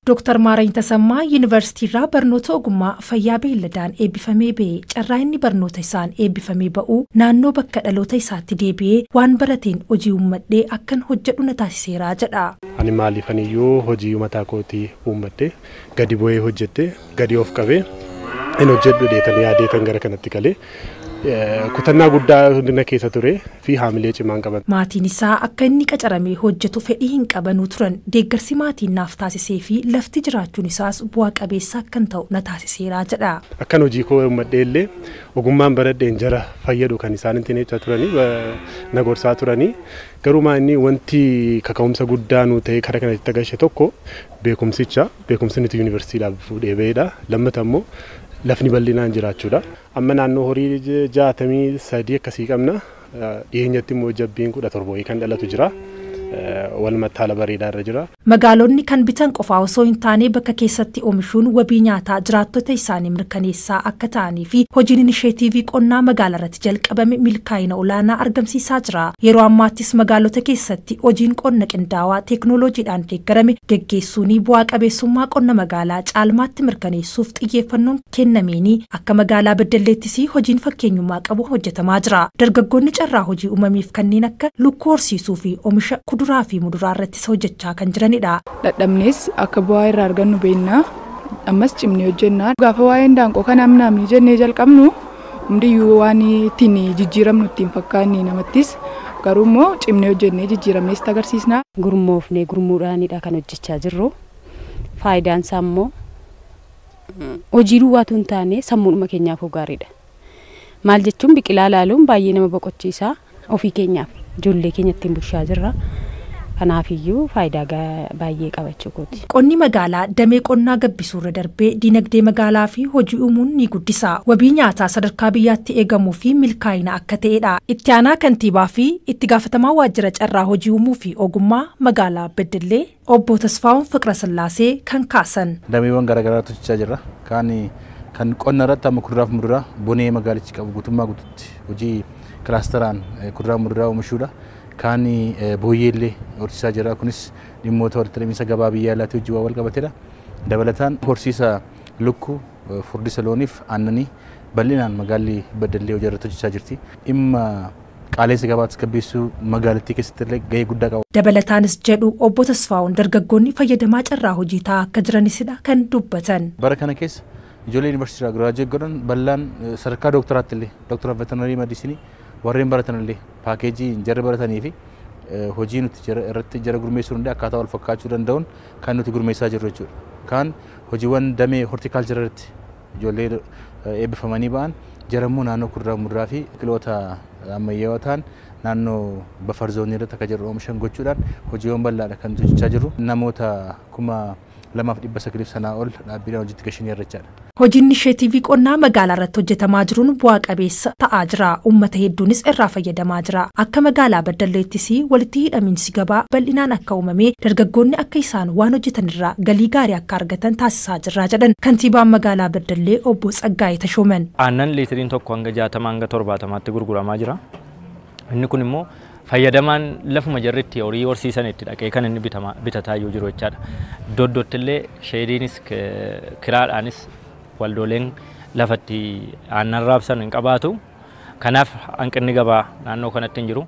Dr. Maarayn Tasammaa Yuunivarsiitii irraa barnoota ogummaa fayyaa beeyladaan eebbifamee ba'e carraa inni barnoota isaan eebbifamee ba'u naannoo bakka dhaloota isaatti deebi'ee waan barateen hojii uummadhee akkan hojjedhu na taasiseera jedha. Ani maaliifaniyyuu hojii mataa kootii uummadhee gadi bu'ee hojjedhee gadi of qabee inni hojjedhu deetanii yaadeetan gara kanatti galee kutannaa guddaa hundina keessa ture fi haamilee cimaan qaban. Maatiin isaa akka inni qacaramee hojjetu fedhii hin qabanuu turan deeggarsi maatiin naaf taasisee fi lafti jiraachuun isaas bu'aa qabeessa akkan ta'u na taasiseera jedha. Akkan hojii koo uummadhee illee ogummaan baradheen jara fayyadu kan isaan ittiin hojjechaa turanii na gorsaa turanii garuu inni wanti kaka'umsa guddaa nu ta'e karaa kanatti agarsiise tokko beekumsi nuti yuunivarsiitiidhaaf fuudhee ba'edha. Lammata immoo lafni bal'inaan jiraachuudha. Amma naannoo horii 63 akkasii qabna. Dhiyeenyatti immoo jabbiin 17 kan dhalatu jira. Walumaatti haala bareedaa irra jira. Magaalonni kan bitan qofaa osoo hin taane bakka keessatti oomishuun wabii nyaataa jiraattota isaanii mirkaneessaa akka ta'anii fi hojiin inisheetiivii qonnaa magaalaa irratti jalqabame milkaa'ina olaanaa argamsiisaa jira. Yeroo ammaattis magaalota keessatti hojiin qonna qindaawaa teeknooloojiidhaan deeggarame geggeessuun bu'aa qabeessummaa qonna magaalaa caalmaatti mirkaneessuuf xiyyeeffannoon kennameeni akka magaalaa Beddelleettis hojiin fakkeenyummaa qabu hojjetamaa jira. Dargaggoonni carraa hojii uumameef kanneen akka lukkuu horsiisuu fi oomisha kuduraa fi muduraa irrattis hojjechaa kan jiranidha. Dadhabnees akka bu'aa irraa argannu beekna. Ammas cimnee hojjenna. Gaafa waa'een daanqoo kana namni jennee jalqabnu hundiyyuu waan ittiin jijjiiramnu ittiin fakkaanne namattis garuu immoo cimnee hojjennee jijjiiramnees agarsiisna. Gurmoofnee gurmuudhaanidha kan hojjechaa jirru. Faayidaan isaa immoo hojii duwwaatu hin taane sammuudhuma keenyaaf gaariidha. Maal jechuun biqilaa ilaaluun baay'ee nama boqochiisa ofii keenyaaf. Ijoollee keenyatti bulchaa jirra. Kanaafiyyuu faayidaa baay'ee qabachuu kooti. Qonni magaalaa damee qonnaa gabbisuu irra darbee dinagdee magaalaa fi hojii uumuun ni guddisa. Wabii nyaataa sadarkaa biyyaatti eegamuu fi milkaa'ina akka ta'edha. Itti aanaa kantiibaa fi itti gaafatamaa waajjira carraa hojii uumuu fi ogummaa magaalaa Beddellee obbo Tasfaa'uun Fiqirasillaasee kan kaasan. Dameewwan garaagaraatu hojjechaa jirra. Kan qonna irratti amma kuduraa fi muduraa bonee magaalichi qabu guutummaa guutuutti hojii kilaasteraan kuduraa muduraa oomishuudha. Kan booyyeellee horsiisaa jira. Kunis dhimmoota walitti hidhamiinsa gabaa biyya alaatti hojii wal qabatedha. Dabalataan horsiisa lukkuu, furdisa looniif aannanii bal'inaan magaalli Beddellee hojii irratti hojjechaa jirti. Dhimma qaaleensa gabaatti gabbeessuu magaalattii keessatti illee gahee guddaa qaba. Dabalataanis jedhu obbo Tasfaa'uun dargaggoonni fayyadamaa carraa hojii ta'aa akka jiranisudha kan dubbatan. Bara kana keessa ijoollee yuunivarsiitii irraa giraajuweet godhan bal'aan sadarkaa doktaraatti illee doktara veterinarii medisinii warreen baratan illee paakeejii jarri baratanii fi hojii nuti irratti jara gurmeessuu hundee akkaataa wal fakkaachuu danda'uun kan nuti gurmeessaa jirru jechuudha. Kaan hojiiwwan damee hortikaalchara irratti ijoollee eebbifamanii ba'an jarammoo naannoo kuduraa muduraa fi biqiloota ammayyaawaa ta'an naannoo bafar zoonii irratti akka jirru oomishan gochuudhaan hojiiwwan bal'aadha kan hojjechaa jirru. Namoota 2,900 sanaa ol dhaabbileen hojiitti gashinii irrachaadha. Hojiin inisheetiivii qonnaa magaalaa irratti hojjetamaa jiruun bu'aa qabeessa ta'aa jira. Uummata hedduunis irraa fayyadamaa jira. Akka magaalaa Beddelleettis walitti hidhamiinsi gabaa bal'inaan akka uumamee dargaggoonni akka isaan waan hojjetan irraa galii gaarii akka argatan taasisaa jirra jedhan kantiibaan magaalaa Beddellee obbo Tsaggaayee Tashooman. Aannan liitiriin tokko hanga 60 hanga 70tti gurguramaa jira. Inni kun immoo fayyadamaan lafuma jarritti horii horsiisan itti dhaqee kan inni bitataa jiru jechaadha. Iddootti illee sheediinis kiraadhaanis waldooleen lafatti aannan raabsan hin qabaatu. Kanaaf hanqinni gabaa naannoo kanatti hin jiru.